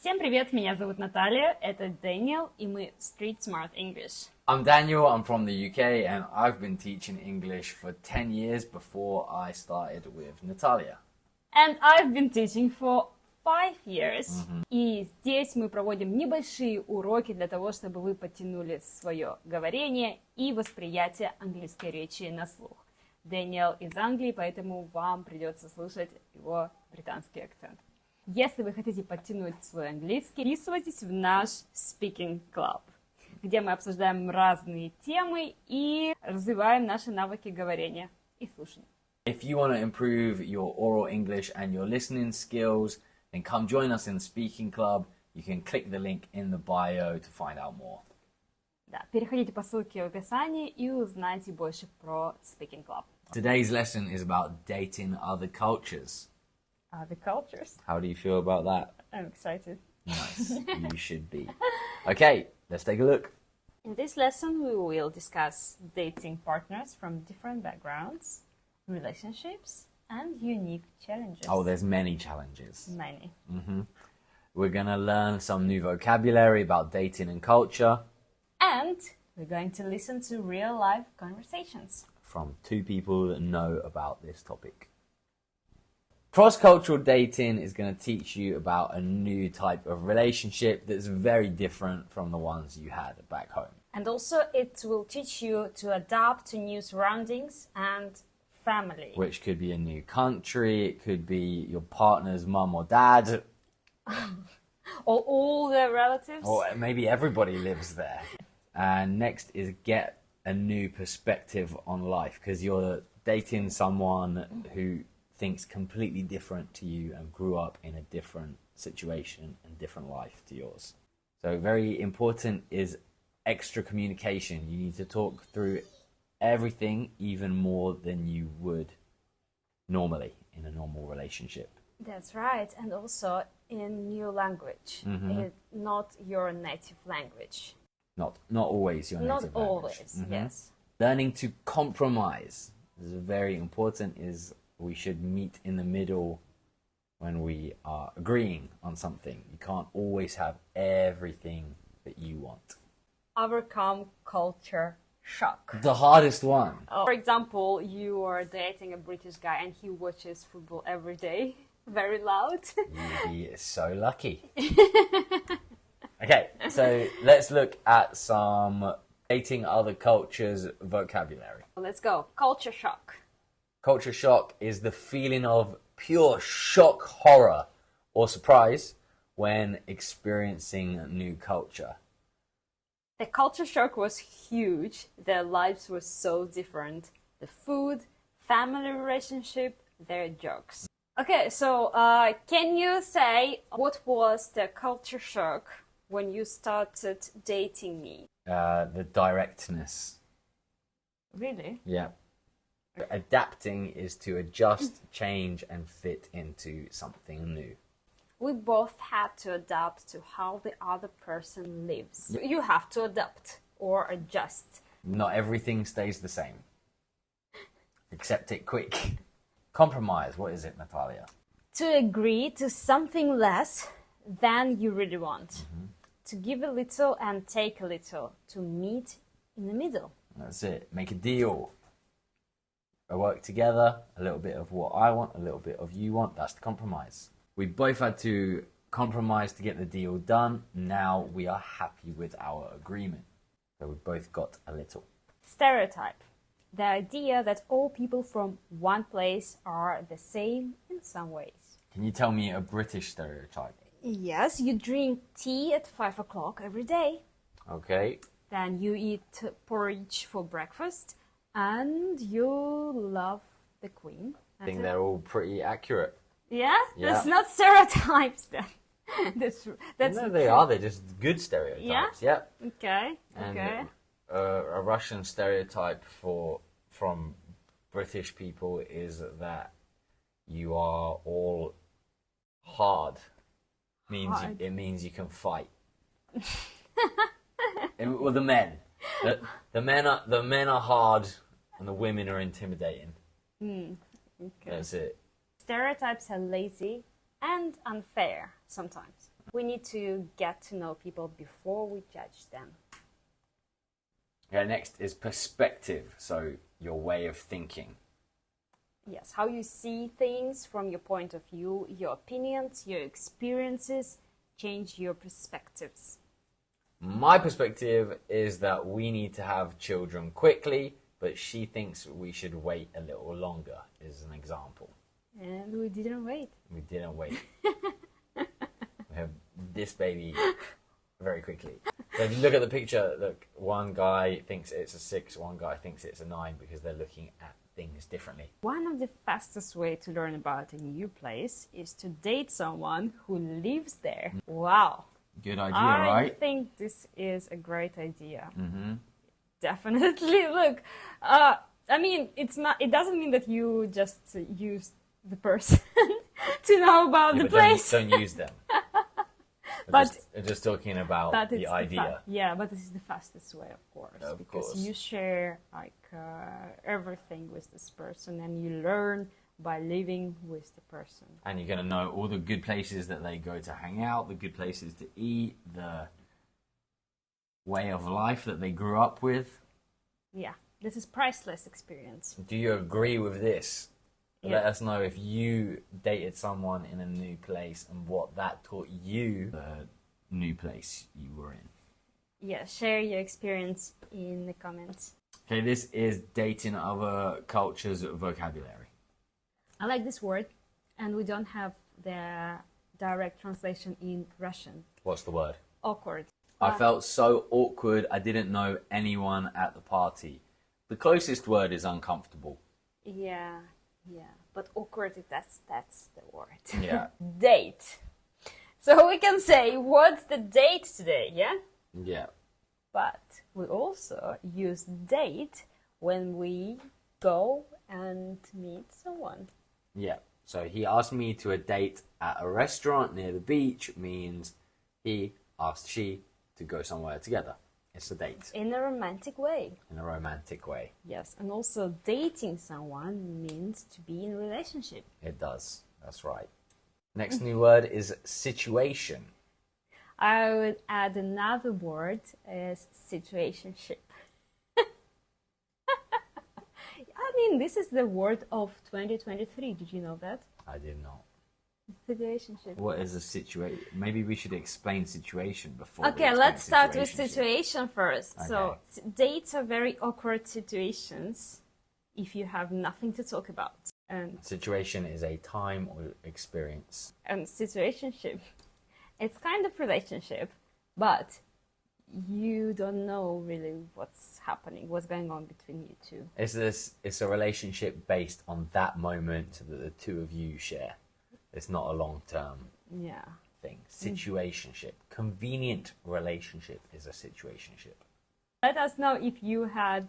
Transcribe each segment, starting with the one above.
Всем привет, меня зовут Наталия, это Дэниэл, и мы Street Smart English. I'm Daniel, I'm from the UK, and I've been teaching English for 10 years before I started with Natalia. And I've been teaching for 5 years. И здесь мы проводим небольшие уроки для того, чтобы вы подтянули свое говорение и восприятие английской речи на слух. Дэниэл из Англии, поэтому вам придется слышать его британский акцент. Если вы хотите подтянуть свой английский, вписывайтесь в наш Speaking Club, где мы обсуждаем разные темы и развиваем наши навыки говорения и слушания. If you want to improve your oral English and your listening skills, then come join us in the Speaking Club. You can click the link in the bio to find out more. Да, переходите по ссылке в описании и узнайте больше про Speaking Club. Today's lesson is about dating other cultures. Other cultures. How do you feel about that? I'm excited. Nice, you should be. Okay, let's take a look. In this lesson, we will discuss dating partners from different backgrounds, relationships, and unique challenges. Oh, there's many challenges. Many. We're going to learn some new vocabulary about dating and culture. And we're going to listen to real-life conversations. From two people that know about this topic. Cross-cultural dating is going to teach you about a new type of relationship that's very different from the ones you had back home. And also it will teach you to adapt to new surroundings and family. Which could be a new country, it could be your partner's mum or dad. Or all the relatives. Or maybe everybody lives there. And next is get a new perspective on life, because you're dating someone who thinks completely different to you and grew up in a different situation and different life to yours. So very important is extra communication. You need to talk through everything even more than you would normally in a normal relationship. That's right, and also in new language, not your native language. Not always your native language. Not always, yes. Learning to compromise is very important. Is we should meet in the middle when we are agreeing on something. You can't always have everything that you want. Overcome culture shock. The hardest one. For example, you are dating a British guy and he watches football every day, very loud. You'd be so lucky. Okay, so let's look at some dating other cultures vocabulary. Let's go. Culture shock. Culture shock is the feeling of pure shock, horror, or surprise when experiencing a new culture. The culture shock was huge. Their lives were so different. The food, family relationship, their jokes. Okay, so can you say what was the culture shock when you started dating me? The directness. Really? Yeah. Adapting is to adjust, change, and fit into something new. We both had to adapt to how the other person lives. You have to adapt or adjust. Not everything stays the same. Accept it quick. Compromise, what is it, Natalia? To agree to something less than you really want. To give a little and take a little. To meet in the middle. That's it. Make a deal. Work together, a little bit of what I want, a little bit of you want. That's the compromise. We both had to compromise to get the deal done. Now we are happy with our agreement. So we both got a little. Stereotype. The idea that all people from one place are the same in some ways. Can you tell me a British stereotype? Yes, you drink tea at 5 o'clock every day. Okay. Then you eat porridge for breakfast. And you love the Queen. I think they're all pretty accurate. Yeah? Yeah. That's not stereotypes then. that's No, they are. They're just good stereotypes. Yeah? Yeah. Okay. And Okay. A Russian stereotype from British people is that you are all hard. It means you can fight. Well, the men. The men are hard and the women are intimidating. Okay. That's it. Stereotypes are lazy and unfair sometimes. We need to get to know people before we judge them. Okay, next is perspective, so your way of thinking. Yes, how you see things from your point of view, your opinions, your experiences change your perspectives. My perspective is that we need to have children quickly, but she thinks we should wait a little longer, is an example. And we didn't wait. We didn't wait. We have this baby very quickly. So if you look at the picture, look, one guy thinks it's a 6, one guy thinks it's a 9 because they're looking at things differently. One of the fastest ways to learn about a new place is to date someone who lives there. Wow. Good idea, right? I think this is a great idea. Definitely. Look, I mean, it doesn't mean that you just use the person to know about the place. Don't use them. But just talking about the idea. Yeah, but this is the fastest way, of course, because you share everything with this person, and you learn by living with the person. And you're going to know all the good places that they go to hang out, the good places to eat, the way of life that they grew up with. Yeah, this is priceless experience. Do you agree with this? Yeah. Let us know if you dated someone in a new place and what that taught you the new place you were in. Yeah, share your experience in the comments. Okay, this is dating other cultures' vocabulary. I like this word, and we don't have the direct translation in Russian. What's the word? Awkward. I felt so awkward, I didn't know anyone at the party. The closest word is uncomfortable. Yeah, but awkward, that's the word. Yeah. Date. So we can say, what's the date today, yeah? Yeah. But we also use date when we go and meet someone. Yeah. So he asked me to a date at a restaurant near the beach means he asked she to go somewhere together. It's a date. In a romantic way. In a romantic way. Yes, and also dating someone means to be in a relationship. It does. That's right. Next new word is situation. I would add another word as situationship. I mean, this is the word of 2023. Did you know that? I did not. Situationship. What is a situation? Maybe we should explain situation before. Okay, let's start with situation first. Okay. So, dates are very awkward situations if you have nothing to talk about. And situation is a time or experience. And situationship, it's kind of relationship, but you don't know really what's happening, what's going on between you two. It's a relationship based on that moment that the two of you share. It's not a long-term thing. Situationship. Convenient relationship is a situationship. Let us know if you had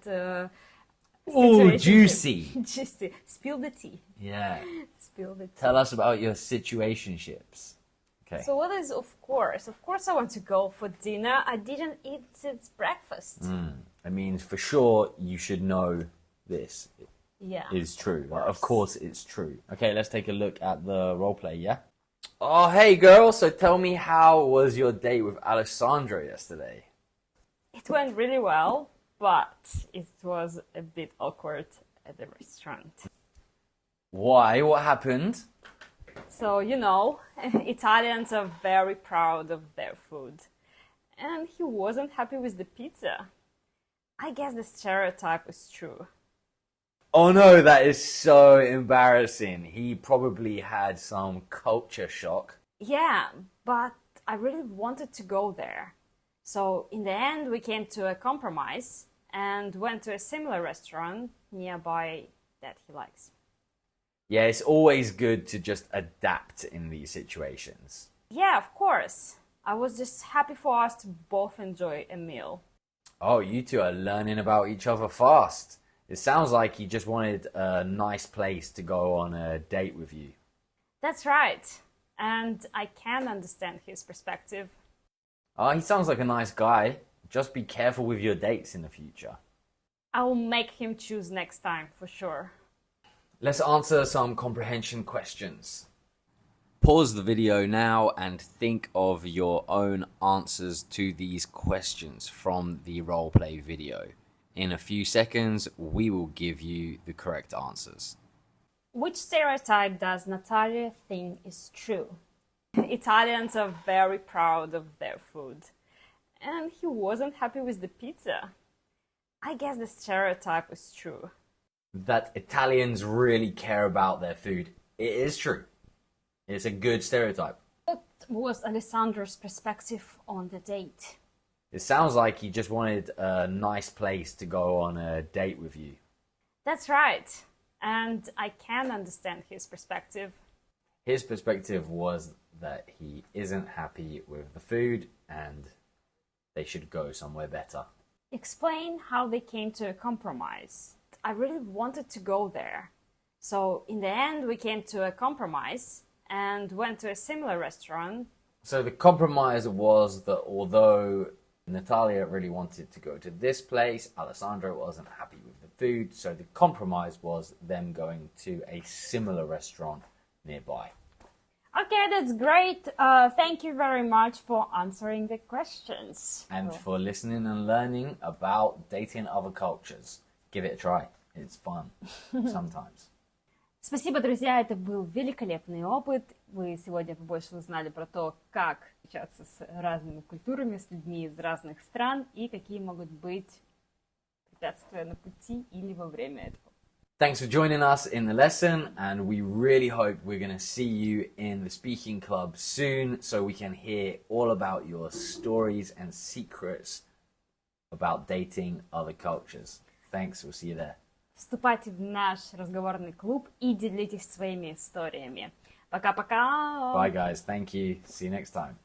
Ooh, juicy. Juicy. Spill the tea. Yeah. Spill the tea. Tell us about your situationships. Okay. So what is of course? Of course I want to go for dinner. I didn't eat since breakfast. It means for sure you should know this. Yeah. Is true. Of course it's true. Okay, let's take a look at the role play, yeah? Oh, hey girl, so tell me, how was your date with Alessandro yesterday? It went really well, but it was a bit awkward at the restaurant. Why? What happened? So, you know, Italians are very proud of their food. And he wasn't happy with the pizza. I guess the stereotype is true. Oh no, that is so embarrassing. He probably had some culture shock. Yeah, but I really wanted to go there. So in the end, we came to a compromise and went to a similar restaurant nearby that he likes. Yeah, it's always good to just adapt in these situations. Yeah, of course. I was just happy for us to both enjoy a meal. Oh, you two are learning about each other fast. It sounds like he just wanted a nice place to go on a date with you. That's right. And I can understand his perspective. Oh, he sounds like a nice guy. Just be careful with your dates in the future. I will make him choose next time, for sure. Let's answer some comprehension questions. Pause the video now and think of your own answers to these questions from the roleplay video. In a few seconds, we will give you the correct answers. Which stereotype does Natalia think is true? Italians are very proud of their food. And he wasn't happy with the pizza. I guess the stereotype is true. That Italians really care about their food. It is true. It's a good stereotype. What was Alessandro's perspective on the date? It sounds like he just wanted a nice place to go on a date with you. That's right. And I can understand his perspective. His perspective was that he isn't happy with the food and they should go somewhere better. Explain how they came to a compromise. I really wanted to go there. So in the end, we came to a compromise and went to a similar restaurant. So the compromise was that although Natalia really wanted to go to this place, Alessandro wasn't happy with the food. So the compromise was them going to a similar restaurant nearby. Okay, that's great. Thank you very much for answering the questions. And for listening and learning about dating other cultures. Give it a try. It's fun sometimes. Спасибо, друзья, это был великолепный опыт. Вы сегодня побольше узнали про то, как общаться с разными культурами, с людьми из разных стран и какие могут быть препятствия на пути или во время этого. Thanks for joining us in the lesson, and we really hope we're going to see you in the speaking club soon so we can hear all about your stories and secrets about dating other cultures. Thanks, we'll see you there. Вступайте в наш разговорный клуб и делитесь своими историями. Пока-пока! Bye guys, thank you. See you next time.